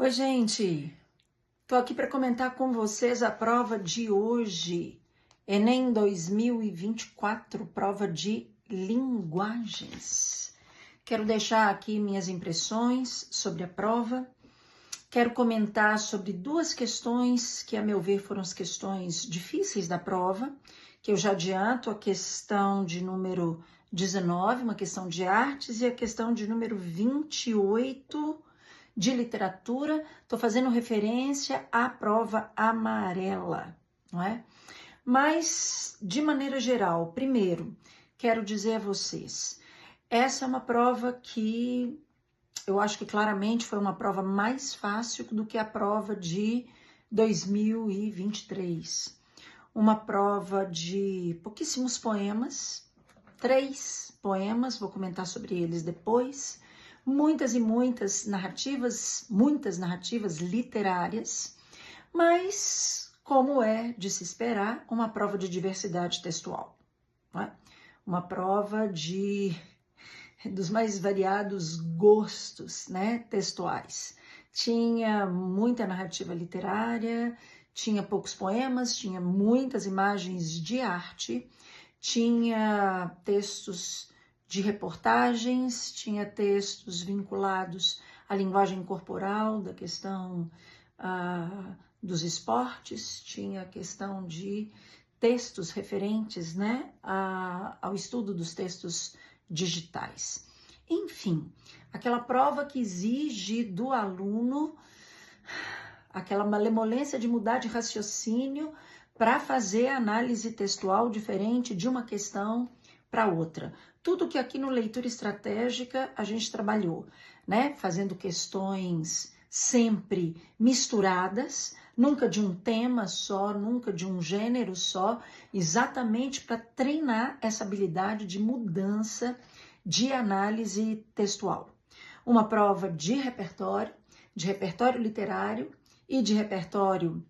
Oi, gente! Tô aqui para comentar com vocês a prova de hoje, Enem 2024, prova de linguagens. Quero deixar aqui minhas impressões sobre a prova. Quero comentar sobre duas questões que, a meu ver, foram as questões difíceis da prova, que eu já adianto, a questão de número 19, uma questão de artes, e a questão de número 28, de literatura. Estou fazendo referência à prova amarela, não é? Mas, de maneira geral, primeiro, quero dizer a vocês, essa é uma prova que eu acho que claramente foi uma prova mais fácil do que a prova de 2023. Uma prova de pouquíssimos poemas, 3 poemas, vou comentar sobre eles depois, muitas narrativas literárias, mas, como é de se esperar, uma prova de diversidade textual, não é? Uma prova dos mais variados gostos, né, textuais. Tinha muita narrativa literária, tinha poucos poemas, tinha muitas imagens de arte, tinha textos de reportagens, tinha textos vinculados à linguagem corporal, da questão dos esportes, tinha a questão de textos referentes, né, ao estudo dos textos digitais. Enfim, aquela prova que exige do aluno aquela malemolência de mudar de raciocínio para fazer análise textual diferente de uma questão para outra. Tudo que aqui no Leitura Estratégica a gente trabalhou, né? Fazendo questões sempre misturadas, nunca de um tema só, nunca de um gênero só, exatamente para treinar essa habilidade de mudança de análise textual. Uma prova de repertório literário e de repertório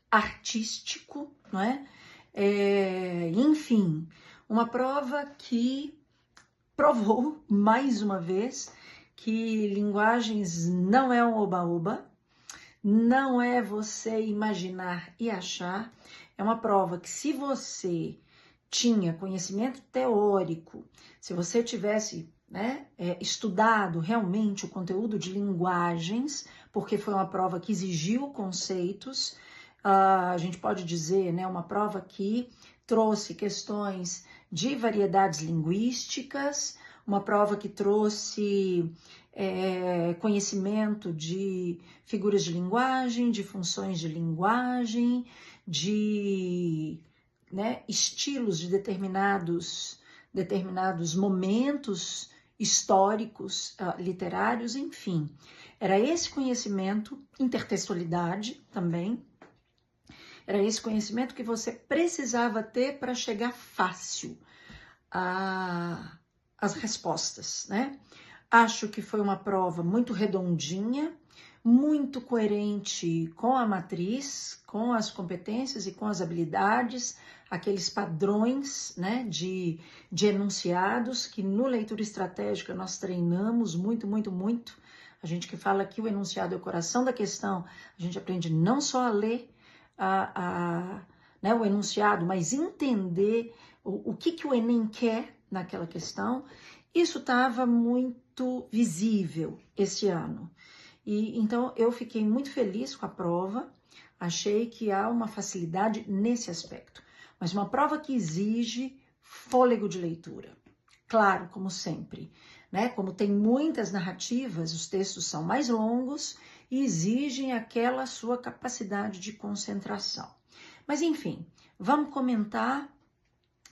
artístico, não é? Enfim, uma prova que provou, mais uma vez, que linguagens não é um oba-oba, não é você imaginar e achar, é uma prova que, se você tinha conhecimento teórico, se você tivesse, né, estudado realmente o conteúdo de linguagens, porque foi uma prova que exigiu conceitos, a gente pode dizer, né, uma prova que trouxe questões de variedades linguísticas, uma prova que trouxe conhecimento de figuras de linguagem, de funções de linguagem, de, né, estilos de determinados momentos históricos, literários, enfim. Era esse conhecimento, intertextualidade também, era esse conhecimento que você precisava ter para chegar fácil às respostas, né? Acho que foi uma prova muito redondinha, muito coerente com a matriz, com as competências e com as habilidades, aqueles padrões, né, de enunciados que no Leitura Estratégica nós treinamos muito. A gente que fala que o enunciado é o coração da questão, a gente aprende não só a ler né, o enunciado, mas entender o que o Enem quer naquela questão. Isso estava muito visível esse ano. E então eu fiquei muito feliz com a prova, achei que há uma facilidade nesse aspecto. Mas uma prova que exige fôlego de leitura. Claro, como sempre, né? Como tem muitas narrativas, os textos são mais longos e exigem aquela sua capacidade de concentração. Mas enfim, vamos comentar,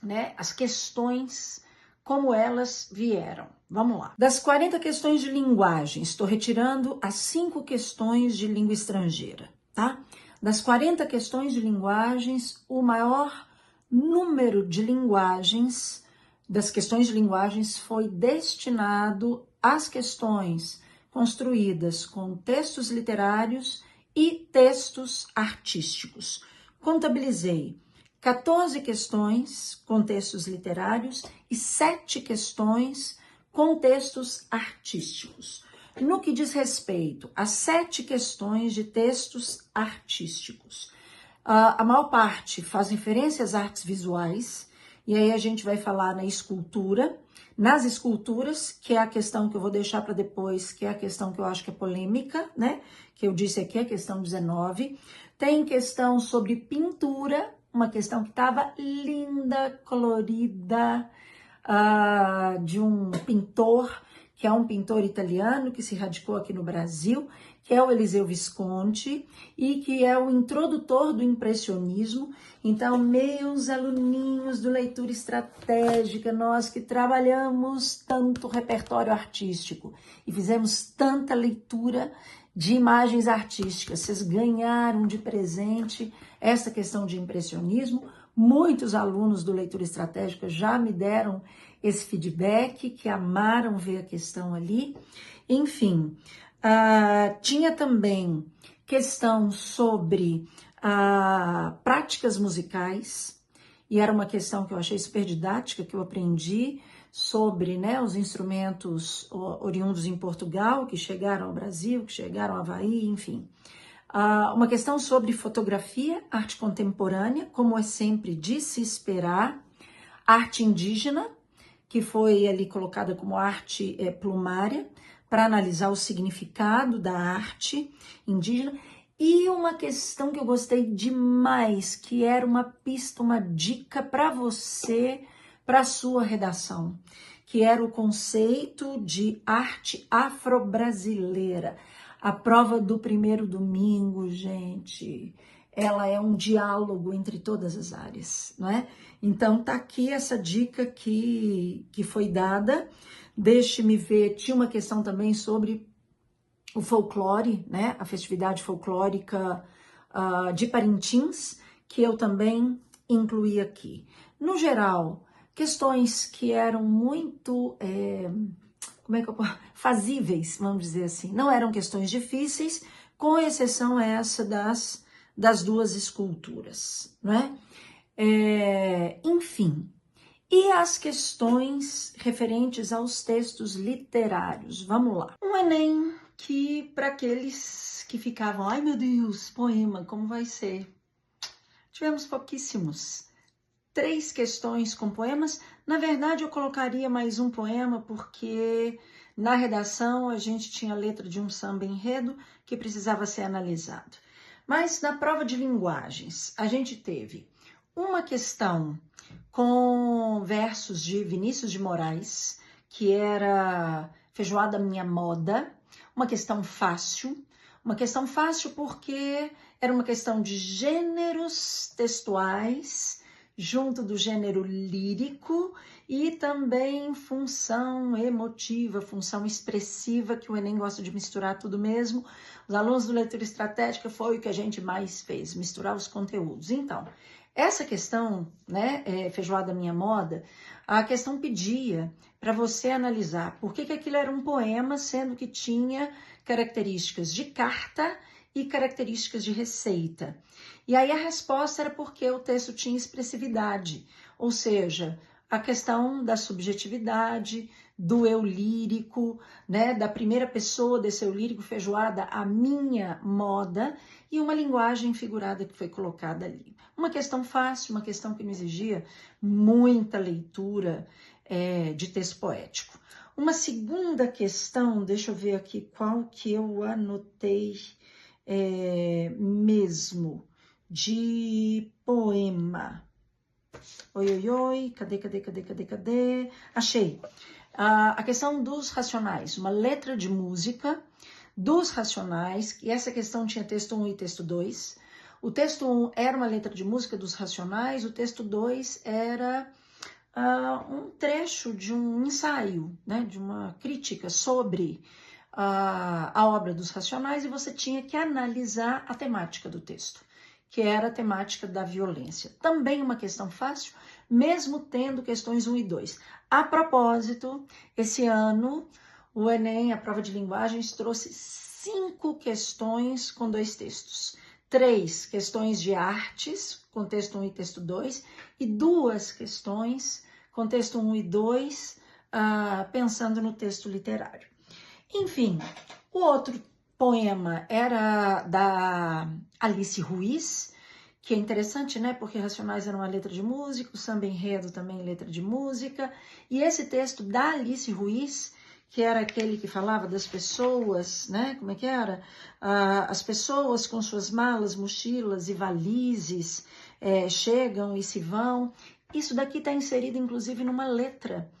né, as questões como elas vieram. Vamos lá. Das 40 questões de linguagem, estou retirando as 5 questões de língua estrangeira, tá? Das 40 questões de linguagens, o maior número de linguagens, das questões de linguagens, foi destinado às questões construídas com textos literários e textos artísticos. Contabilizei 14 questões com textos literários e 7 questões com textos artísticos. No que diz respeito a 7 questões de textos artísticos, a maior parte faz referência às artes visuais, e aí a gente vai falar na escultura, nas esculturas, que é a questão que eu vou deixar para depois, que é a questão que eu acho que é polêmica, né? Que eu disse aqui, a questão 19. Tem questão sobre pintura, uma questão que estava linda, colorida, de um pintor, que é um pintor italiano que se radicou aqui no Brasil, que é o Eliseu Visconti, e que é o introdutor do impressionismo. Então, meus aluninhos do Leitura Estratégica, nós que trabalhamos tanto repertório artístico e fizemos tanta leitura de imagens artísticas, vocês ganharam de presente essa questão de impressionismo. Muitos alunos do Leitura Estratégica já me deram esse feedback, que amaram ver a questão ali. Enfim, tinha também questão sobre práticas musicais, e era uma questão que eu achei super didática, que eu aprendi sobre, né, os instrumentos oriundos em Portugal, que chegaram ao Brasil, que chegaram ao Havaí, enfim. Uma questão sobre fotografia, arte contemporânea, como é sempre de se esperar, arte indígena, que foi ali colocada como arte plumária, para analisar o significado da arte indígena, e uma questão que eu gostei demais, que era uma pista, uma dica para você, para a sua redação, que era o conceito de arte afro-brasileira. A prova do primeiro domingo, gente, ela é um diálogo entre todas as áreas, não é? Então, tá aqui essa dica que foi dada. Deixe-me ver, tinha uma questão também sobre o folclore, né? A festividade folclórica de Parintins, que eu também incluí aqui. No geral, questões que eram muito fazíveis, vamos dizer assim. Não eram questões difíceis, com exceção essa das 2 esculturas, não é? Enfim, e as questões referentes aos textos literários? Vamos lá. Um Enem que, para aqueles que ficavam, ai meu Deus, poema, como vai ser? Tivemos pouquíssimos. 3 questões com poemas. Na verdade, eu colocaria mais um poema, porque na redação a gente tinha a letra de um samba enredo que precisava ser analisado. Mas na prova de linguagens, a gente teve uma questão com versos de Vinícius de Moraes, que era Feijoada Minha Moda, uma questão fácil porque era uma questão de gêneros textuais, junto do gênero lírico, e também função emotiva, função expressiva, que o Enem gosta de misturar tudo mesmo. Os alunos do Leitura Estratégica foi o que a gente mais fez, misturar os conteúdos. Então, essa questão, né, Feijoada Minha Moda, a questão pedia para você analisar por que aquilo era um poema, sendo que tinha características de carta e características de receita. E aí a resposta era porque o texto tinha expressividade, ou seja, a questão da subjetividade, do eu lírico, né, da primeira pessoa desse eu lírico, feijoada, a minha moda, e uma linguagem figurada que foi colocada ali. Uma questão fácil, uma questão que não exigia muita leitura de texto poético. Uma segunda questão, deixa eu ver aqui qual que eu anotei mesmo, de poema. Oi, cadê? Achei. A questão dos Racionais, uma letra de música dos Racionais, e essa questão tinha texto 1 e texto 2. O texto 1 era uma letra de música dos Racionais, o texto 2 era um trecho de um ensaio, né, de uma crítica sobre a obra dos Racionais, e você tinha que analisar a temática do texto, que era a temática da violência. Também uma questão fácil, mesmo tendo questões 1 e 2. A propósito, esse ano, o Enem, a prova de linguagens, trouxe 5 questões com 2 textos. 3 questões de artes, com texto 1 e texto 2, e 2 questões com texto 1 e 2, pensando no texto literário. Enfim, o outro poema era da Alice Ruiz, que é interessante, né? Porque Racionais era uma letra de música, o Samba Enredo também letra de música. E esse texto da Alice Ruiz, que era aquele que falava das pessoas, né? Como é que era? As pessoas com suas malas, mochilas e valizes chegam e se vão. Isso daqui está inserido, inclusive, numa letra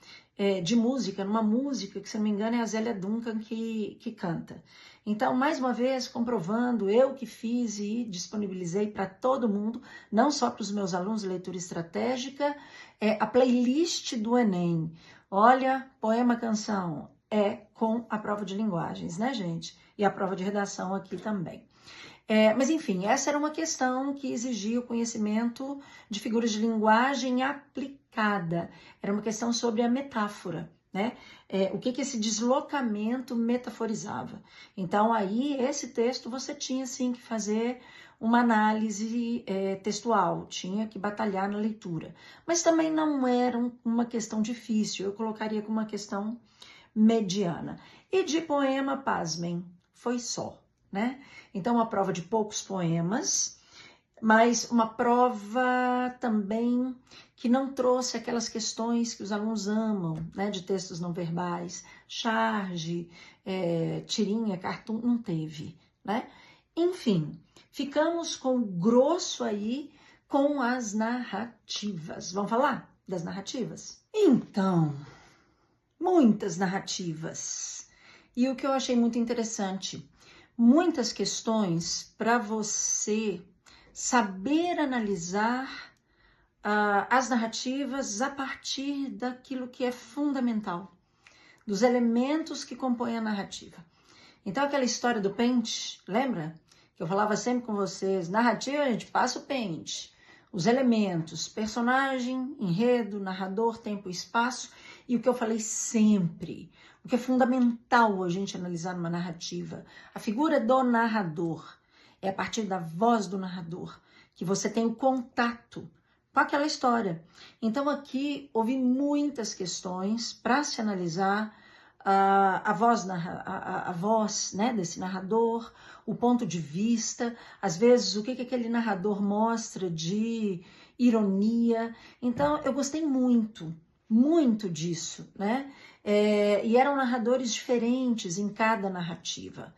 de música, numa música que, se não me engano, é a Zélia Duncan que canta. Então, mais uma vez, comprovando, eu que fiz e disponibilizei para todo mundo, não só para os meus alunos de leitura estratégica, a playlist do Enem. Olha, poema, canção, com a prova de linguagens, né, gente? E a prova de redação aqui também. Mas, enfim, essa era uma questão que exigia o conhecimento de figuras de linguagem aplicada. Era uma questão sobre a metáfora, né? O que esse deslocamento metaforizava. Então, aí, esse texto você tinha, sim, que fazer uma análise textual, tinha que batalhar na leitura. Mas também não era uma questão difícil, eu colocaria como uma questão mediana. E de poema, pasmem, foi só, né? Então, uma prova de poucos poemas, mas uma prova também que não trouxe aquelas questões que os alunos amam, né? De textos não verbais, charge, tirinha, cartoon, não teve, né? Enfim, ficamos com o grosso aí com as narrativas. Vamos falar das narrativas? Então, muitas narrativas. E o que eu achei muito interessante, muitas questões para você saber analisar as narrativas a partir daquilo que é fundamental, dos elementos que compõem a narrativa. Então, aquela história do pente, lembra? Que eu falava sempre com vocês, narrativa, a gente passa o pente, os elementos, personagem, enredo, narrador, tempo e espaço, e o que eu falei sempre, o que é fundamental a gente analisar numa narrativa, a figura do narrador, é a partir da voz do narrador que você tem o contato com aquela história. Então aqui houve muitas questões para se analisar a voz, né, desse narrador, o ponto de vista, às vezes o que aquele narrador mostra de ironia. Então eu gostei muito disso, né? E eram narradores diferentes em cada narrativa.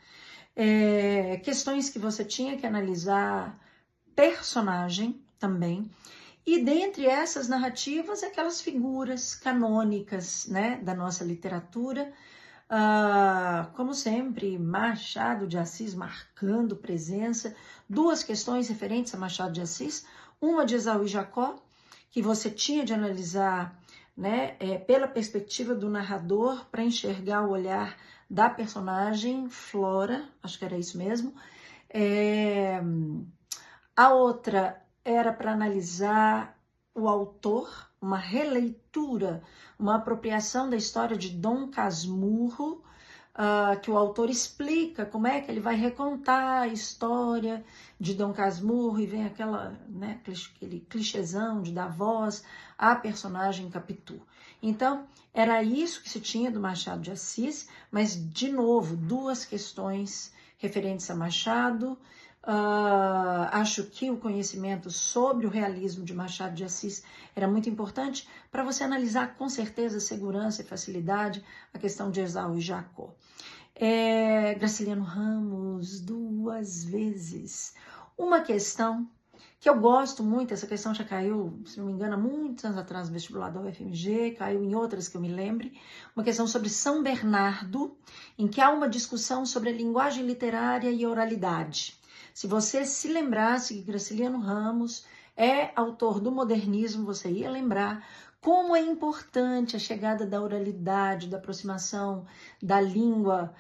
Questões que você tinha que analisar personagem também, e dentre essas narrativas, aquelas figuras canônicas, né, da nossa literatura, como sempre, Machado de Assis marcando presença, duas questões referentes a Machado de Assis, uma de Esaú e Jacó, que você tinha de analisar, né, pela perspectiva do narrador, para enxergar o olhar da personagem Flora, acho que era isso mesmo. A outra era para analisar o autor, uma releitura, uma apropriação da história de Dom Casmurro, que o autor explica como é que ele vai recontar a história de Dom Casmurro, e vem aquele clichêzão de dar voz à personagem Capitu. Então, era isso que se tinha do Machado de Assis, mas, de novo, duas questões referentes a Machado. Acho que o conhecimento sobre o realismo de Machado de Assis era muito importante para você analisar com certeza, segurança e facilidade a questão de Esaú e Jacó. Graciliano Ramos, duas vezes. Uma questão que eu gosto muito, essa questão já caiu, se não me engano, há muitos anos atrás no vestibular da UFMG, caiu em outras que eu me lembre, uma questão sobre São Bernardo, em que há uma discussão sobre a linguagem literária e oralidade. Se você se lembrasse que Graciliano Ramos é autor do modernismo, você ia lembrar como é importante a chegada da oralidade, da aproximação da língua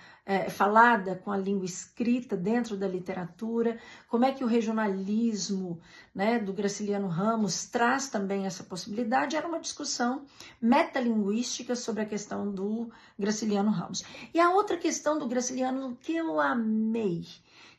falada com a língua escrita dentro da literatura, como é que o regionalismo, né, do Graciliano Ramos traz também essa possibilidade. Era uma discussão metalinguística sobre a questão do Graciliano Ramos. E a outra questão do Graciliano que eu amei,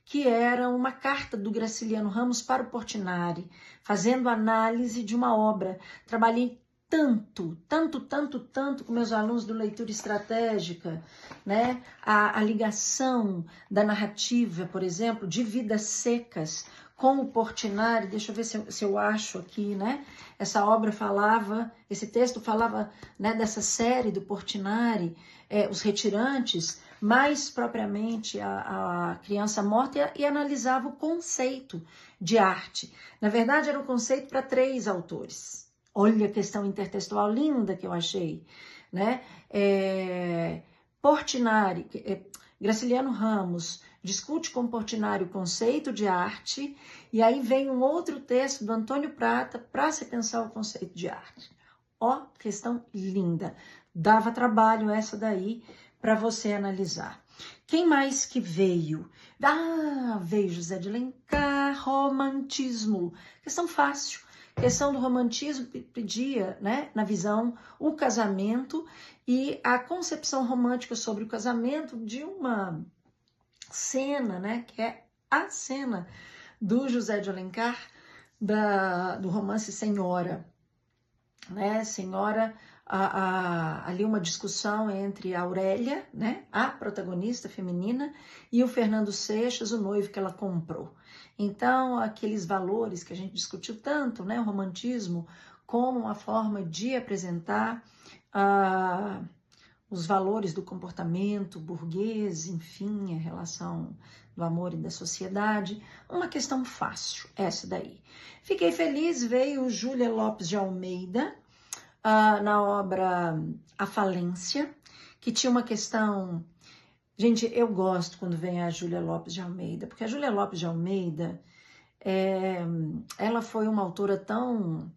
que era uma carta do Graciliano Ramos para o Portinari, fazendo análise de uma obra. Trabalhei tanto com meus alunos do Leitura Estratégica, né? A ligação da narrativa, por exemplo, de Vidas Secas com o Portinari. Deixa eu ver se eu acho aqui, né? Essa obra falava, esse texto falava, né, dessa série do Portinari, Os Retirantes, mais propriamente a criança morta, e analisava o conceito de arte. Na verdade, era um conceito para 3 autores. Olha a questão intertextual linda que eu achei, né? Portinari, Graciliano Ramos discute com Portinari o conceito de arte, e aí vem um outro texto do Antônio Prata para se pensar o conceito de arte. Ó, questão linda. Dava trabalho essa daí para você analisar. Quem mais que veio? Veio José de Alencar, romantismo. Questão fácil. Questão do romantismo pedia, né, na visão, o casamento e a concepção romântica sobre o casamento de uma cena, né, que é a cena do José de Alencar, do romance Senhora, né, Senhora, ali uma discussão entre a Aurélia, né, a protagonista feminina, e o Fernando Seixas, o noivo que ela comprou. Então, aqueles valores que a gente discutiu tanto, né, o romantismo, como uma forma de apresentar os valores do comportamento burguês, enfim, a relação do amor e da sociedade, uma questão fácil, essa daí. Fiquei feliz, veio Júlia Lopes de Almeida, na obra A Falência, que tinha uma questão... Gente, eu gosto quando vem a Júlia Lopes de Almeida, porque a Júlia Lopes de Almeida, ela foi uma autora tão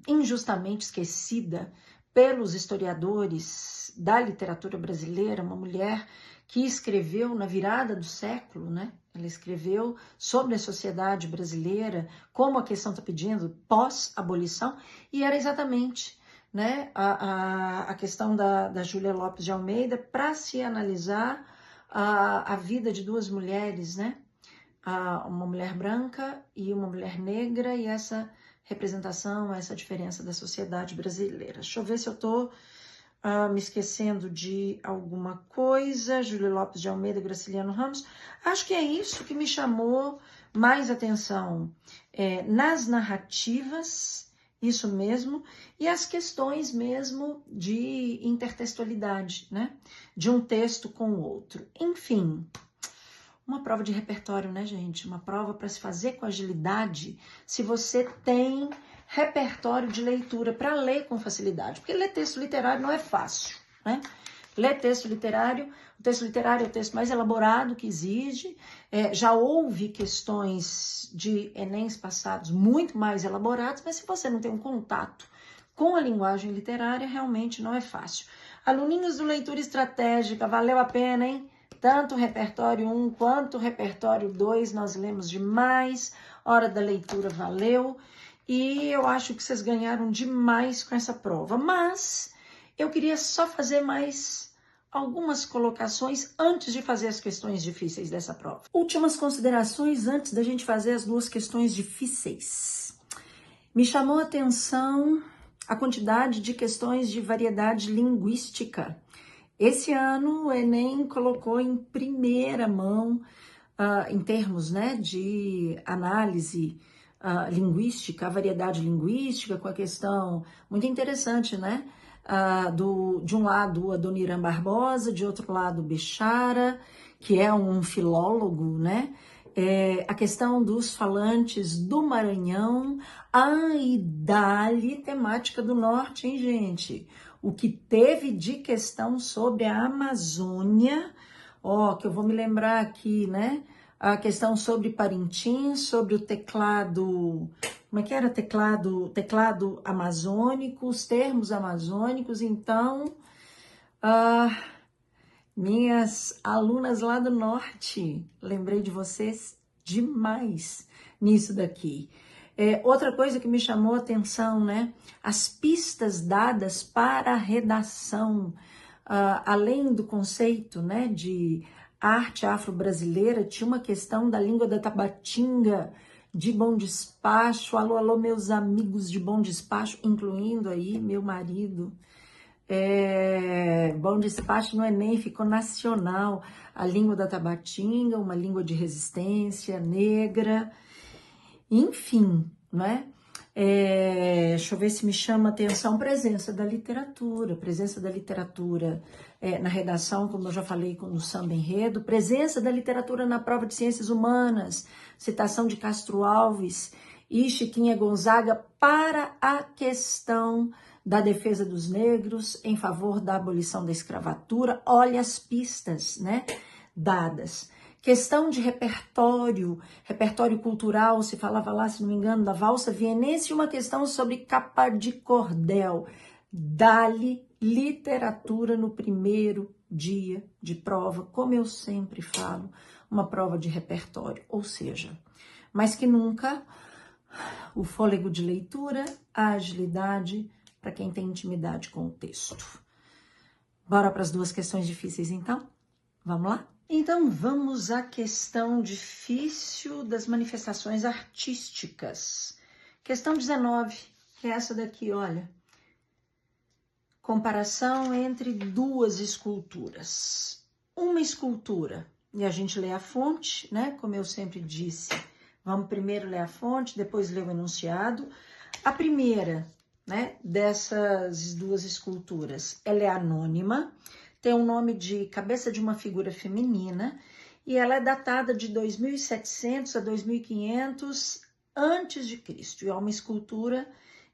injustamente esquecida pelos historiadores da literatura brasileira, uma mulher que escreveu na virada do século, né? Ela escreveu sobre a sociedade brasileira, como a questão está pedindo, pós-abolição, e era exatamente, né, a questão da Júlia Lopes de Almeida para se analisar a vida de 2 mulheres, né? Uma mulher branca e uma mulher negra, e essa representação, essa diferença da sociedade brasileira. Deixa eu ver se eu estou me esquecendo de alguma coisa. Júlia Lopes de Almeida, Graciliano Ramos. Acho que é isso que me chamou mais atenção nas narrativas, isso mesmo, e as questões mesmo de intertextualidade, né? De um texto com o outro. Enfim, uma prova de repertório, né, gente? Uma prova para se fazer com agilidade, se você tem repertório de leitura para ler com facilidade. Porque ler texto literário não é fácil, né? Ler texto literário, o texto literário é o texto mais elaborado que exige. Já houve questões de Enems passados muito mais elaborados, mas se você não tem um contato com a linguagem literária, realmente não é fácil. Aluninhos do Leitura Estratégica, valeu a pena, hein? Tanto o repertório 1 quanto o repertório 2, nós lemos demais, hora da leitura valeu, e eu acho que vocês ganharam demais com essa prova. Mas eu queria só fazer mais algumas colocações antes de fazer as questões difíceis dessa prova. Últimas considerações antes da gente fazer as 2 questões difíceis. Me chamou a atenção a quantidade de questões de variedade linguística. Esse ano o Enem colocou em primeira mão, em termos, né, de análise linguística, a variedade linguística, com a questão muito interessante, né? De um lado, Adoniran Barbosa, de outro lado, Bechara, que é um filólogo, né? A questão dos falantes do Maranhão, e dali temática do norte, hein, gente? O que teve de questão sobre a Amazônia, que eu vou me lembrar aqui, né? A questão sobre Parintins, sobre o teclado, como é que era? Teclado amazônico, os termos amazônicos. Então, minhas alunas lá do norte, lembrei de vocês demais nisso daqui. Outra coisa que me chamou a atenção, né? As pistas dadas para a redação, além do conceito, né, de arte afro-brasileira, tinha uma questão da língua da Tabatinga, de Bom Despacho. Alô, alô, meus amigos de Bom Despacho, incluindo aí meu marido. Bom Despacho no Enem ficou nacional. A língua da Tabatinga, uma língua de resistência negra, enfim, né? Deixa eu ver se me chama a atenção, presença da literatura na redação, como eu já falei no Samba Enredo, presença da literatura na prova de ciências humanas, citação de Castro Alves e Chiquinha Gonzaga para a questão da defesa dos negros em favor da abolição da escravatura. Olha as pistas, né, dadas. Questão de repertório cultural, se falava lá, se não me engano, da valsa vienense, uma questão sobre capa de cordel. Dá-lhe literatura no primeiro dia de prova, como eu sempre falo, uma prova de repertório, ou seja, mais que nunca, o fôlego de leitura, a agilidade para quem tem intimidade com o texto. Bora para as duas questões difíceis, então? Vamos lá? Então, vamos à questão difícil das manifestações artísticas. Questão 19, que é essa daqui, olha. Comparação entre duas esculturas. Uma escultura, e a gente lê a fonte, né? Como eu sempre disse, vamos primeiro ler a fonte, depois ler o enunciado. A primeira, né, dessas duas esculturas, ela é anônima, tem o nome de Cabeça de uma Figura Feminina, e ela é datada de 2700 a 2500 antes de Cristo, e é uma escultura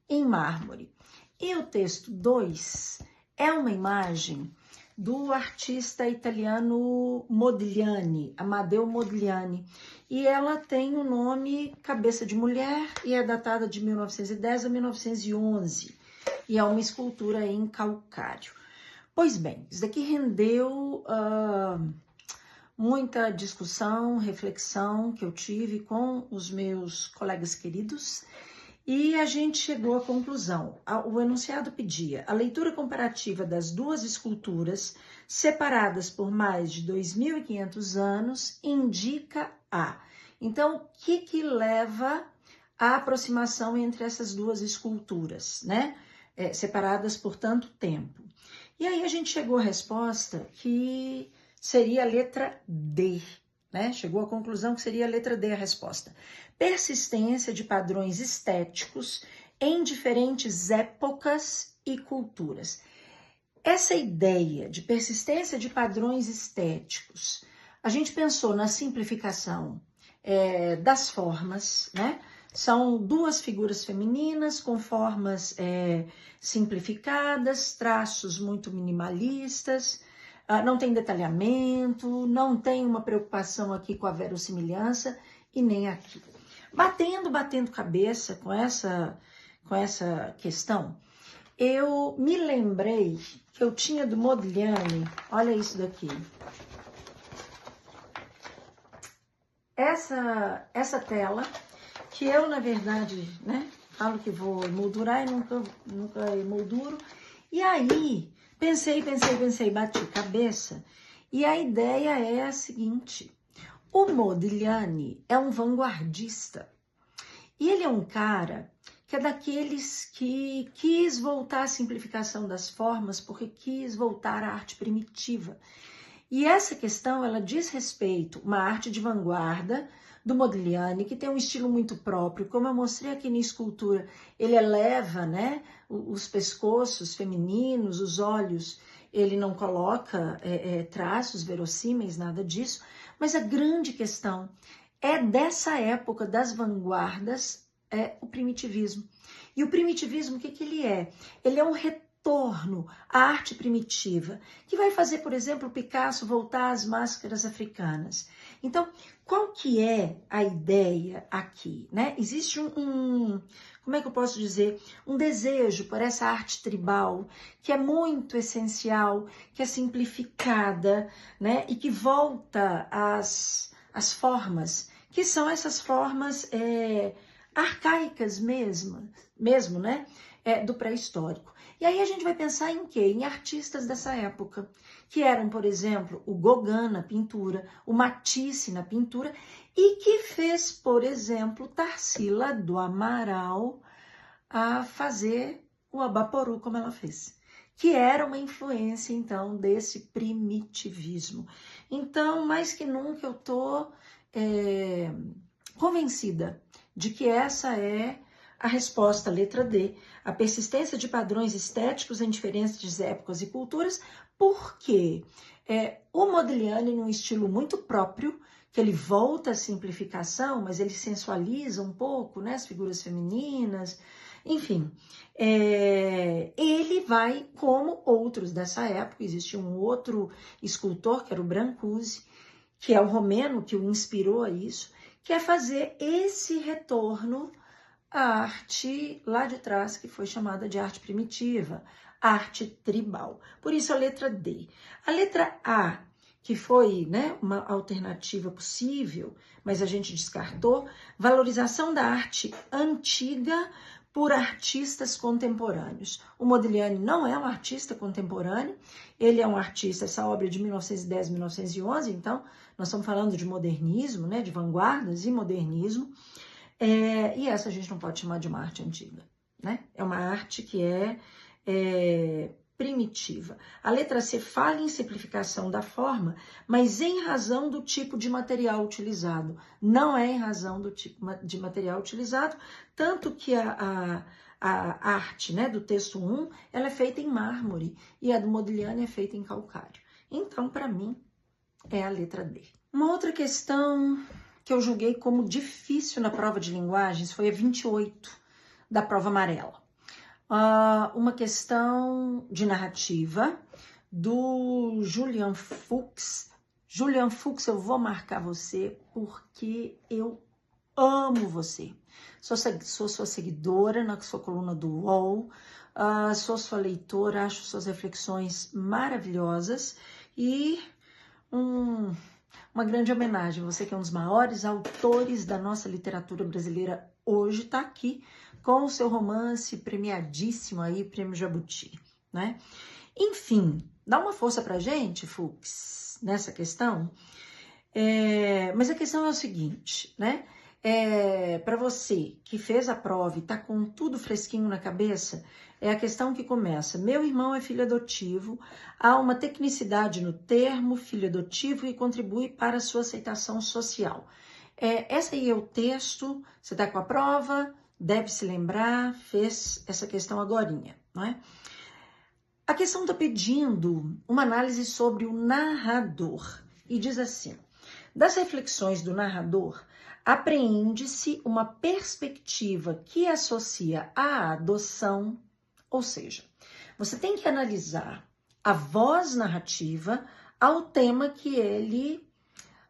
em mármore. E o texto 2 é uma imagem do artista italiano Modigliani, Amadeo Modigliani, e ela tem o nome Cabeça de Mulher e é datada de 1910 a 1911, e é uma escultura em calcário. Pois bem, isso daqui rendeu muita discussão, reflexão que eu tive com os meus colegas queridos e a gente chegou à conclusão. O enunciado pedia a leitura comparativa das duas esculturas separadas por mais de 2.500 anos indica a. Então, o que leva à aproximação entre essas duas esculturas, né? Separadas por tanto tempo. E aí a gente chegou à resposta que seria a letra D, né? Chegou à conclusão que seria a letra D a resposta. Persistência de padrões estéticos em diferentes épocas e culturas. Essa ideia de persistência de padrões estéticos, a gente pensou na simplificação das formas, né? São duas figuras femininas com formas simplificadas, traços muito minimalistas, não tem detalhamento, não tem uma preocupação aqui com a verossimilhança e nem aqui. Batendo cabeça com essa questão, eu me lembrei que eu tinha do Modigliani, olha isso daqui. Essa tela, que eu, na verdade, né, falo que vou emoldurar e nunca emolduro. E aí, pensei, bati cabeça, e a ideia é a seguinte: o Modigliani é um vanguardista, e ele é um cara que é daqueles que quis voltar à simplificação das formas, porque quis voltar à arte primitiva. E essa questão, ela diz respeito a uma arte de vanguarda do Modigliani, que tem um estilo muito próprio, como eu mostrei aqui na escultura, ele eleva, né, os pescoços femininos, os olhos, ele não coloca traços verossímeis, nada disso, mas a grande questão é dessa época das vanguardas, o primitivismo. E o primitivismo, o que ele é? Ele é um retorno à arte primitiva, que vai fazer, por exemplo, o Picasso voltar às máscaras africanas. Então, qual que é a ideia aqui, né? Existe como é que eu posso dizer? Um desejo por essa arte tribal, que é muito essencial, que é simplificada, né? E que volta às formas, que são essas formas arcaicas mesmo, né? Do pré-histórico. E aí a gente vai pensar em quê? Em artistas dessa época, que eram, por exemplo, o Gauguin na pintura, o Matisse na pintura, e que fez, por exemplo, Tarsila do Amaral a fazer o Abaporu como ela fez, que era uma influência, então, desse primitivismo. Então, mais que nunca, eu estou convencida de que essa é a resposta, letra D, a persistência de padrões estéticos em diferentes épocas e culturas, porque o Modigliani, num estilo muito próprio, que ele volta à simplificação, mas ele sensualiza um pouco, né, as figuras femininas, enfim, ele vai, como outros dessa época, existe um outro escultor, que era o Brancusi, que é o romeno que o inspirou a isso, que é fazer esse retorno à arte lá de trás, que foi chamada de arte primitiva, arte tribal. Por isso a letra D. A letra A, que foi, né, uma alternativa possível, mas a gente descartou, valorização da arte antiga por artistas contemporâneos. O Modigliani não é um artista contemporâneo, ele é um artista, essa obra é de 1910, 1911, então nós estamos falando de modernismo, né, de vanguardas e modernismo, e essa a gente não pode chamar de uma arte antiga, né? É uma arte que é primitiva. A letra C fala em simplificação da forma, mas em razão do tipo de material utilizado. Não é em razão do tipo de material utilizado, tanto que a arte, né, do texto 1, ela é feita em mármore e a do Modigliani é feita em calcário. Então, para mim, é a letra D. Uma outra questão que eu julguei como difícil na prova de linguagens foi a 28 da prova amarela. Uma questão de narrativa do Julian Fuchs. Julian Fuchs, eu vou marcar você porque eu amo você. Sou sua seguidora na sua coluna do UOL, sou sua leitora, acho suas reflexões maravilhosas e uma grande homenagem. Você que é um dos maiores autores da nossa literatura brasileira hoje, está aqui com o seu romance premiadíssimo aí, Prêmio Jabuti, né? Enfim, dá uma força pra gente, Fuchs, nessa questão. Mas a questão é o seguinte, né? Para você que fez a prova e tá com tudo fresquinho na cabeça, é a questão que começa. Meu irmão é filho adotivo, há uma tecnicidade no termo filho adotivo que contribui para a sua aceitação social. Essa aí é o texto, você tá com a prova, deve se lembrar, fez essa questão agorinha, não é? A questão está pedindo uma análise sobre o narrador e diz assim: das reflexões do narrador, apreende-se uma perspectiva que associa a adoção, ou seja, você tem que analisar a voz narrativa ao tema que ele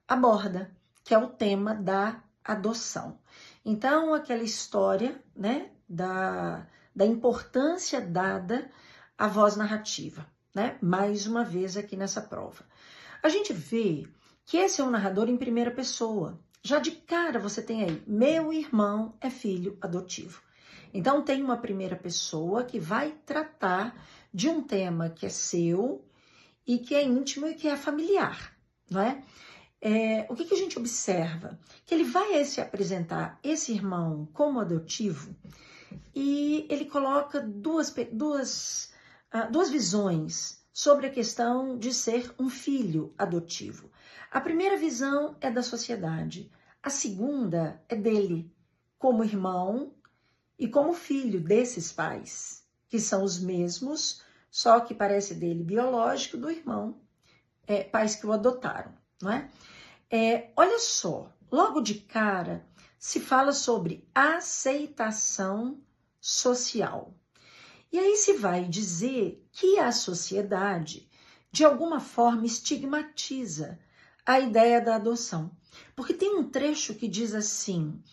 aborda, que é o tema da adoção. Então, aquela história, né, da importância dada à voz narrativa, né, mais uma vez aqui nessa prova. A gente vê que esse é um narrador em primeira pessoa. Já de cara você tem aí, meu irmão é filho adotivo. Então, tem uma primeira pessoa que vai tratar de um tema que é seu e que é íntimo e que é familiar, não é? O que a gente observa? Que ele vai se apresentar esse irmão como adotivo e ele coloca duas visões sobre a questão de ser um filho adotivo. A primeira visão é da sociedade, a segunda é dele, como irmão e como filho desses pais, que são os mesmos, só que parece dele biológico do irmão, pais que o adotaram, não é? Olha só, logo de cara se fala sobre aceitação social. E aí se vai dizer que a sociedade, de alguma forma, estigmatiza a ideia da adoção. Porque tem um trecho que diz assim,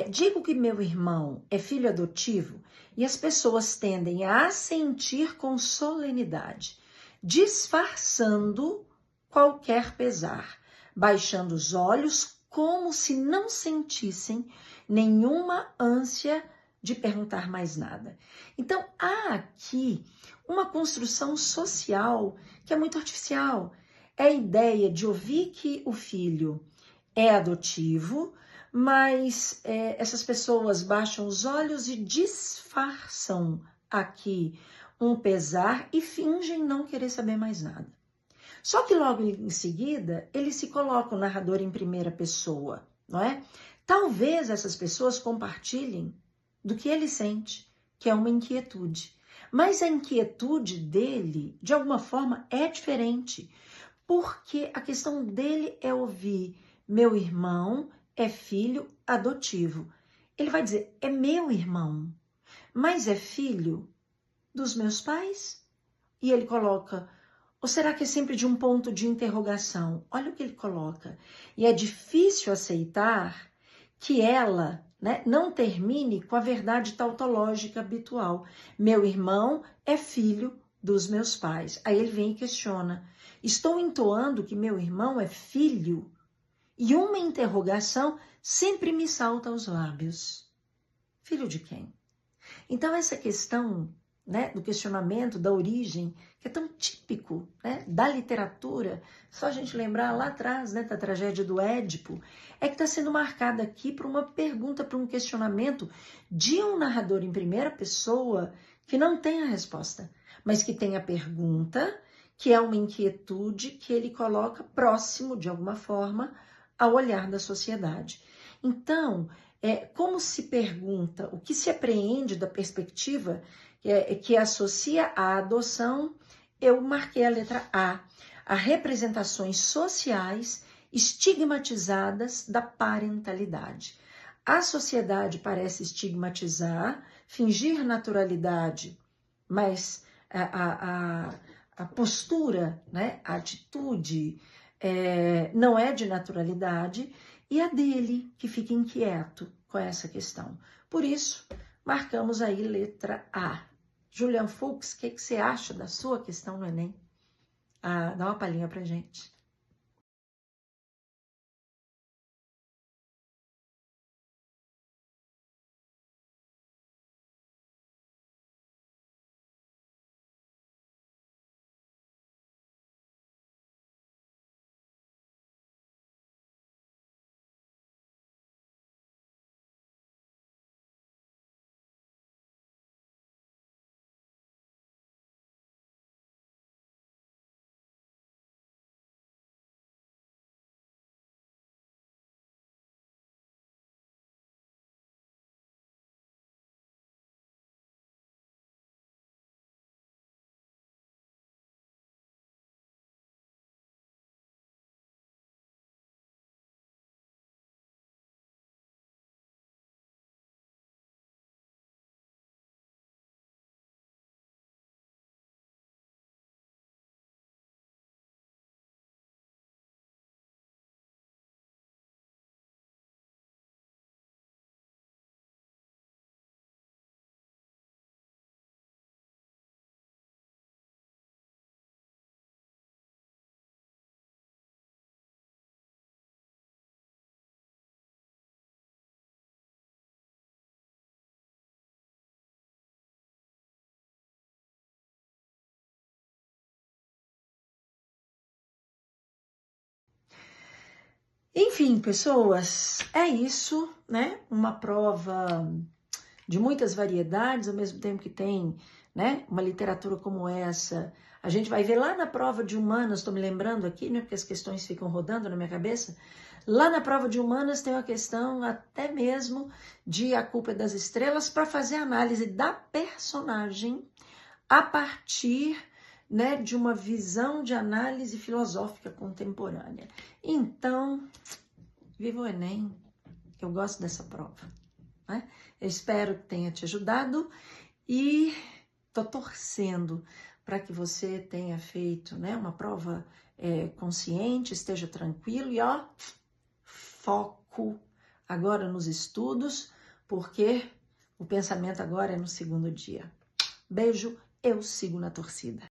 digo que meu irmão é filho adotivo e as pessoas tendem a assentir com solenidade, disfarçando qualquer pesar, baixando os olhos como se não sentissem nenhuma ânsia de perguntar mais nada. Então, há aqui uma construção social que é muito artificial. É a ideia de ouvir que o filho é adotivo, mas essas pessoas baixam os olhos e disfarçam aqui um pesar e fingem não querer saber mais nada. Só que logo em seguida, ele se coloca o narrador em primeira pessoa, não é? Talvez essas pessoas compartilhem do que ele sente, que é uma inquietude. Mas a inquietude dele, de alguma forma, é diferente, porque a questão dele é ouvir: meu irmão é filho adotivo. Ele vai dizer: é meu irmão, mas é filho dos meus pais? E ele coloca: ou será que é sempre de um ponto de interrogação? Olha o que ele coloca. E é difícil aceitar que ela, né, não termine com a verdade tautológica habitual. Meu irmão é filho dos meus pais. Aí ele vem e questiona: estou entoando que meu irmão é filho? E uma interrogação sempre me salta aos lábios. Filho de quem? Então essa questão, né, do questionamento da origem, que é tão típico, né, da literatura, só a gente lembrar lá atrás, né, da tragédia do Édipo, é que está sendo marcada aqui por uma pergunta, por um questionamento de um narrador em primeira pessoa que não tem a resposta, mas que tem a pergunta, que é uma inquietude que ele coloca próximo, de alguma forma, ao olhar da sociedade. Então, como se pergunta, o que se apreende da perspectiva que associa a adoção, eu marquei a letra A representações sociais estigmatizadas da parentalidade. A sociedade parece estigmatizar, fingir naturalidade, mas a postura, né, a atitude não é de naturalidade, e a dele que fica inquieto com essa questão. Por isso, marcamos aí letra A. Julian Fuchs, o que você acha da sua questão no Enem? Dá uma palhinha pra gente. Enfim, pessoas, é isso, né? Uma prova de muitas variedades, ao mesmo tempo que tem, né, uma literatura como essa. A gente vai ver lá na prova de humanas, estou me lembrando aqui, né, porque as questões ficam rodando na minha cabeça. Lá na prova de humanas tem uma questão até mesmo de A Culpa é das Estrelas, para fazer análise da personagem a partir, né, de uma visão de análise filosófica contemporânea. Então, viva o Enem, eu gosto dessa prova, né? Eu espero que tenha te ajudado e tô torcendo para que você tenha feito, né, uma prova consciente, esteja tranquilo e ó, foco agora nos estudos, porque o pensamento agora é no segundo dia. Beijo, eu sigo na torcida.